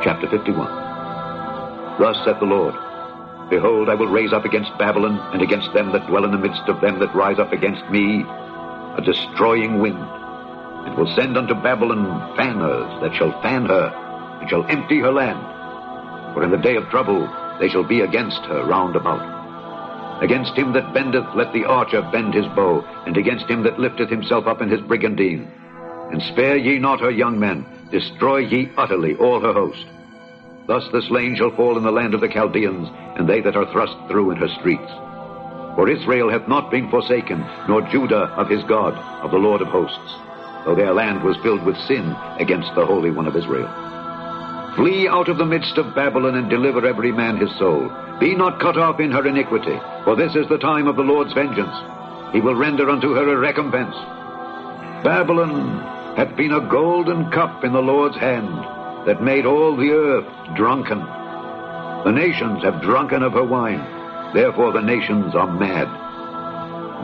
Chapter 51. Thus saith the Lord, Behold, I will raise up against Babylon, and against them that dwell in the midst of them that rise up against me, a destroying wind, and will send unto Babylon fanners that shall fan her, and shall empty her land. For in the day of trouble they shall be against her round about. Against him that bendeth let the archer bend his bow, and against him that lifteth himself up in his brigandine. And spare ye not her young men, destroy ye utterly all her host. Thus the slain shall fall in the land of the Chaldeans, and they that are thrust through in her streets. For Israel hath not been forsaken, nor Judah of his God, of the Lord of hosts, though their land was filled with sin against the Holy One of Israel. Flee out of the midst of Babylon, and deliver every man his soul. Be not cut off in her iniquity, for this is the time of the Lord's vengeance. He will render unto her a recompense. Babylon hath been a golden cup in the Lord's hand, that made all the earth drunken. The nations have drunken of her wine, therefore the nations are mad.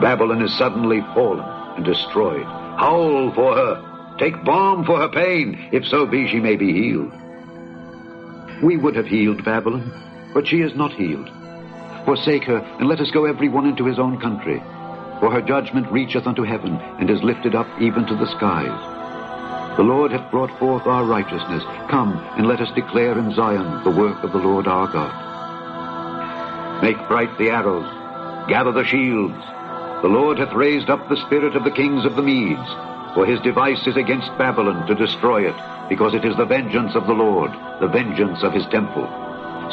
Babylon is suddenly fallen and destroyed. Howl for her, take balm for her pain, if so be she may be healed. We would have healed Babylon, but she is not healed. Forsake her, and let us go every one into his own country. For her judgment reacheth unto heaven, and is lifted up even to the skies. The Lord hath brought forth our righteousness. Come, and let us declare in Zion the work of the Lord our God. Make bright the arrows, gather the shields. The Lord hath raised up the spirit of the kings of the Medes, for his device is against Babylon to destroy it, because it is the vengeance of the Lord, the vengeance of his temple.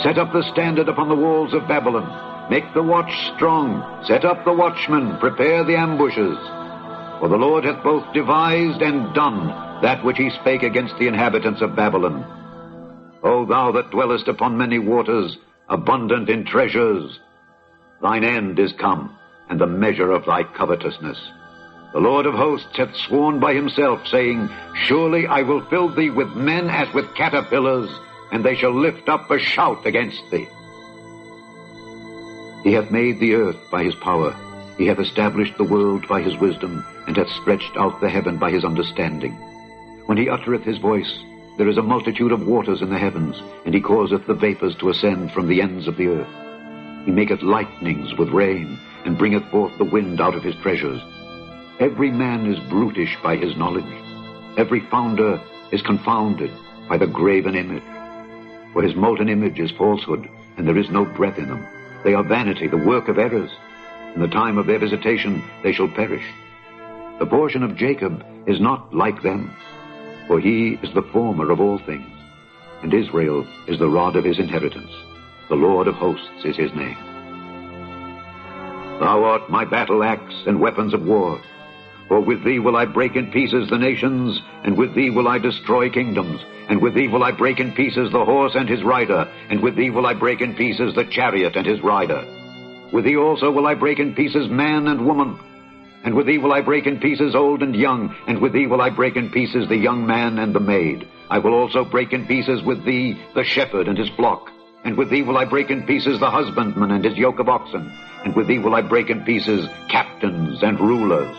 Set up the standard upon the walls of Babylon. Make the watch strong. Set up the watchmen. Prepare the ambushes. For the Lord hath both devised and done that which he spake against the inhabitants of Babylon. O thou that dwellest upon many waters, abundant in treasures, thine end is come, and the measure of thy covetousness. The Lord of hosts hath sworn by himself, saying, Surely I will fill thee with men as with caterpillars, and they shall lift up a shout against thee. He hath made the earth by his power. He hath established the world by his wisdom, and hath stretched out the heaven by his understanding. When he uttereth his voice, there is a multitude of waters in the heavens, and he causeth the vapors to ascend from the ends of the earth. He maketh lightnings with rain, and bringeth forth the wind out of his treasures. Every man is brutish by his knowledge. Every founder is confounded by the graven image. For his molten image is falsehood, and there is no breath in them. They are vanity, the work of errors. In the time of their visitation they shall perish. The portion of Jacob is not like them, for he is the former of all things, and Israel is the rod of his inheritance. The Lord of hosts is his name. Thou art my battle axe and weapons of war. For with thee will I break in pieces the nations, and with thee will I destroy kingdoms, and with thee will I break in pieces the horse and his rider, and with thee will I break in pieces the chariot and his rider. With thee also will I break in pieces man and woman, and with thee will I break in pieces old and young, and with thee will I break in pieces the young man and the maid. I will also break in pieces with thee the shepherd and his flock, and with thee will I break in pieces the husbandman and his yoke of oxen, and with thee will I break in pieces captains and rulers.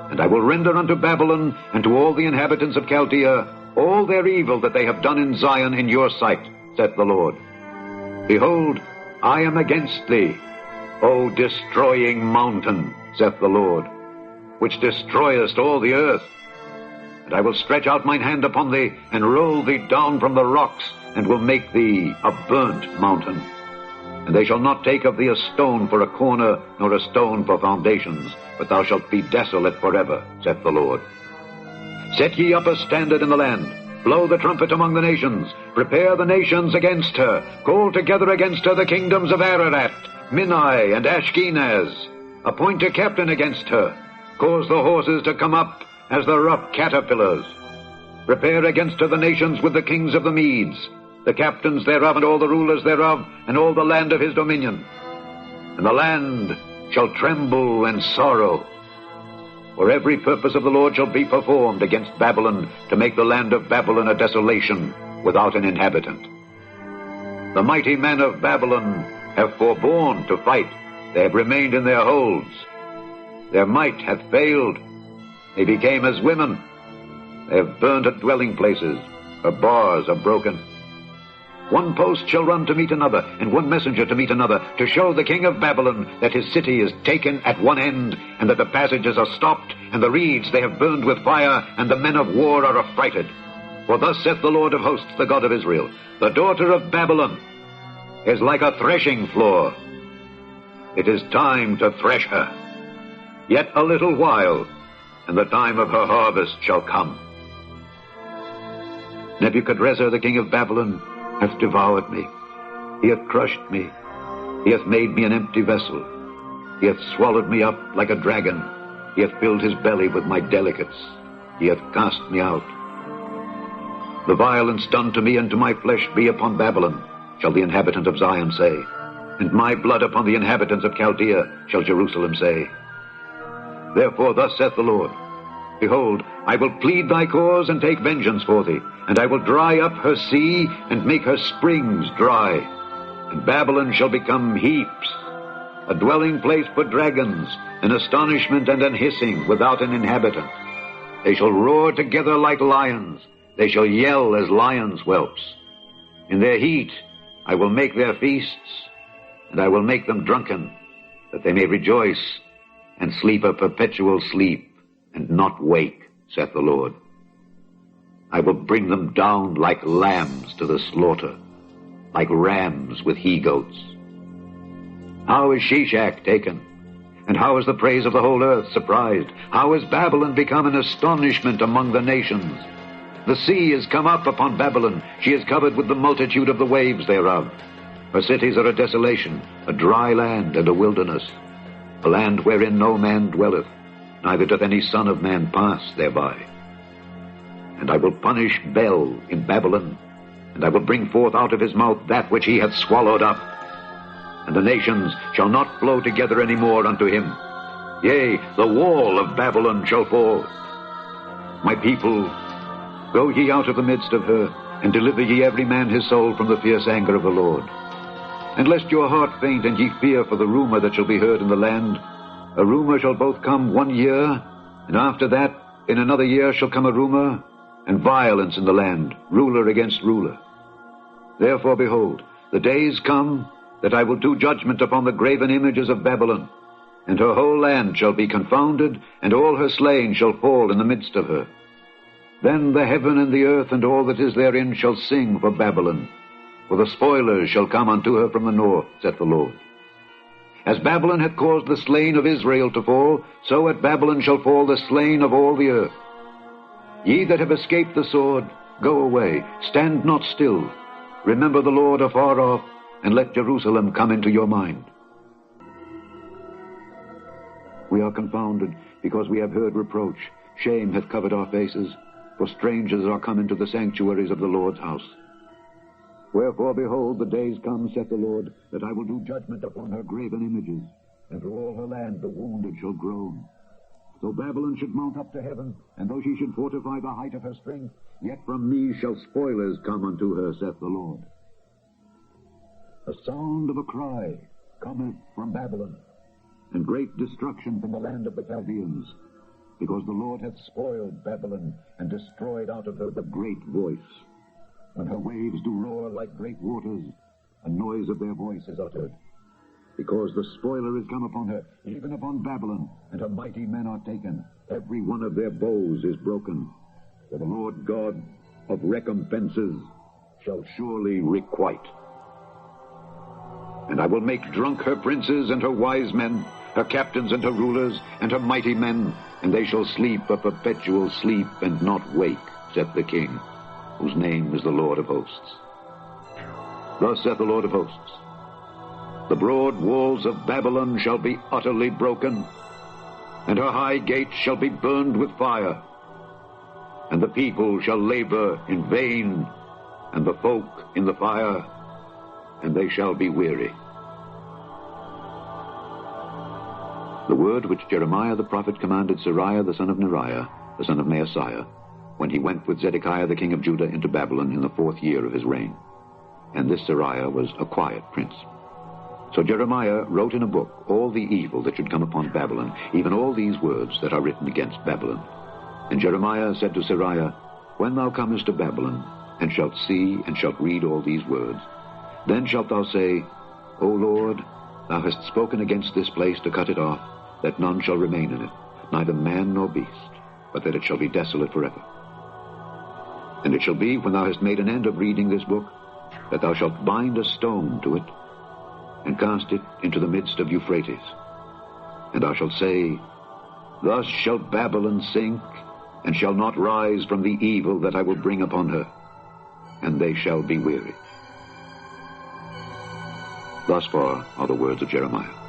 And I will render unto Babylon and to all the inhabitants of Chaldea all their evil that they have done in Zion in your sight, saith the Lord. Behold, I am against thee, O destroying mountain, saith the Lord, which destroyest all the earth. And I will stretch out mine hand upon thee, and roll thee down from the rocks, and will make thee a burnt mountain. And they shall not take of thee a stone for a corner, nor a stone for foundations, but thou shalt be desolate forever, saith the Lord. Set ye up a standard in the land. Blow the trumpet among the nations. Prepare the nations against her. Call together against her the kingdoms of Ararat, Minai, and Ashkenaz. Appoint a captain against her. Cause the horses to come up as the rough caterpillars. Prepare against her the nations with the kings of the Medes, the captains thereof, and all the rulers thereof, and all the land of his dominion. And the land shall tremble and sorrow. For every purpose of the Lord shall be performed against Babylon, to make the land of Babylon a desolation without an inhabitant. The mighty men of Babylon have forborne to fight. They have remained in their holds. Their might hath failed. They became as women. They have burned her dwelling places. Her bars are broken. One post shall run to meet another, and one messenger to meet another, to show the king of Babylon that his city is taken at one end, and that the passages are stopped, and the reeds they have burned with fire, and the men of war are affrighted. For thus saith the Lord of hosts, the God of Israel, the daughter of Babylon is like a threshing floor. It is time to thresh her. Yet a little while, and the time of her harvest shall come. Nebuchadrezzar, the king of Babylon, hath devoured me. He hath crushed me. He hath made me an empty vessel. He hath swallowed me up like a dragon. He hath filled his belly with my delicates. He hath cast me out. The violence done to me and to my flesh be upon Babylon, shall the inhabitant of Zion say. And my blood upon the inhabitants of Chaldea, shall Jerusalem say. Therefore thus saith the Lord, Behold, I will plead thy cause and take vengeance for thee, and I will dry up her sea and make her springs dry. And Babylon shall become heaps, a dwelling place for dragons, an astonishment and an hissing without an inhabitant. They shall roar together like lions. They shall yell as lions' whelps. In their heat I will make their feasts, and I will make them drunken, that they may rejoice and sleep a perpetual sleep, and not wake, saith the Lord. I will bring them down like lambs to the slaughter, like rams with he-goats. How is Shishak taken? And how is the praise of the whole earth surprised? How is Babylon become an astonishment among the nations? The sea is come up upon Babylon. She is covered with the multitude of the waves thereof. Her cities are a desolation, a dry land and a wilderness, a land wherein no man dwelleth, neither doth any son of man pass thereby. And I will punish Bel in Babylon, and I will bring forth out of his mouth that which he hath swallowed up. And the nations shall not flow together any more unto him. Yea, the wall of Babylon shall fall. My people, go ye out of the midst of her, and deliver ye every man his soul from the fierce anger of the Lord. And lest your heart faint, and ye fear for the rumor that shall be heard in the land, a rumor shall both come 1 year, and after that in another year shall come a rumor, and violence in the land, ruler against ruler. Therefore, behold, the days come that I will do judgment upon the graven images of Babylon, and her whole land shall be confounded, and all her slain shall fall in the midst of her. Then the heaven and the earth and all that is therein shall sing for Babylon, for the spoilers shall come unto her from the north, saith the Lord. As Babylon hath caused the slain of Israel to fall, so at Babylon shall fall the slain of all the earth. Ye that have escaped the sword, go away, stand not still. Remember the Lord afar off, and let Jerusalem come into your mind. We are confounded, because we have heard reproach. Shame hath covered our faces, for strangers are come into the sanctuaries of the Lord's house. Wherefore, behold, the days come, saith the Lord, that I will do judgment upon her graven images, and through all her land the wounded shall groan. Though Babylon should mount up to heaven, and though she should fortify the height of her strength, yet from me shall spoilers come unto her, saith the Lord. A sound of a cry cometh from Babylon, and great destruction from the land of the Chaldeans, because the Lord hath spoiled Babylon, and destroyed out of her the great voice. When her waves do roar like great waters, a noise of their voice is uttered. Because the spoiler is come upon her, even upon Babylon, and her mighty men are taken. Every one of their bows is broken. For the Lord God of recompenses shall surely requite. And I will make drunk her princes and her wise men, her captains and her rulers, and her mighty men, and they shall sleep a perpetual sleep, and not wake, saith the King, whose name is the Lord of hosts. Thus saith the Lord of hosts, the broad walls of Babylon shall be utterly broken, and her high gates shall be burned with fire, and the people shall labor in vain, and the folk in the fire, and they shall be weary. The word which Jeremiah the prophet commanded Seraiah the son of Neriah, the son of Maaseiah, when he went with Zedekiah the king of Judah into Babylon in the 4th year of his reign. And this Seraiah was a quiet prince. So Jeremiah wrote in a book all the evil that should come upon Babylon, even all these words that are written against Babylon. And Jeremiah said to Seraiah, when thou comest to Babylon, and shalt see, and shalt read all these words, then shalt thou say, O Lord, thou hast spoken against this place to cut it off, that none shall remain in it, neither man nor beast, but that it shall be desolate forever. And it shall be, when thou hast made an end of reading this book, that thou shalt bind a stone to it, and cast it into the midst of Euphrates. And thou shalt say, Thus shall Babylon sink, and shall not rise from the evil that I will bring upon her, and they shall be weary. Thus far are the words of Jeremiah.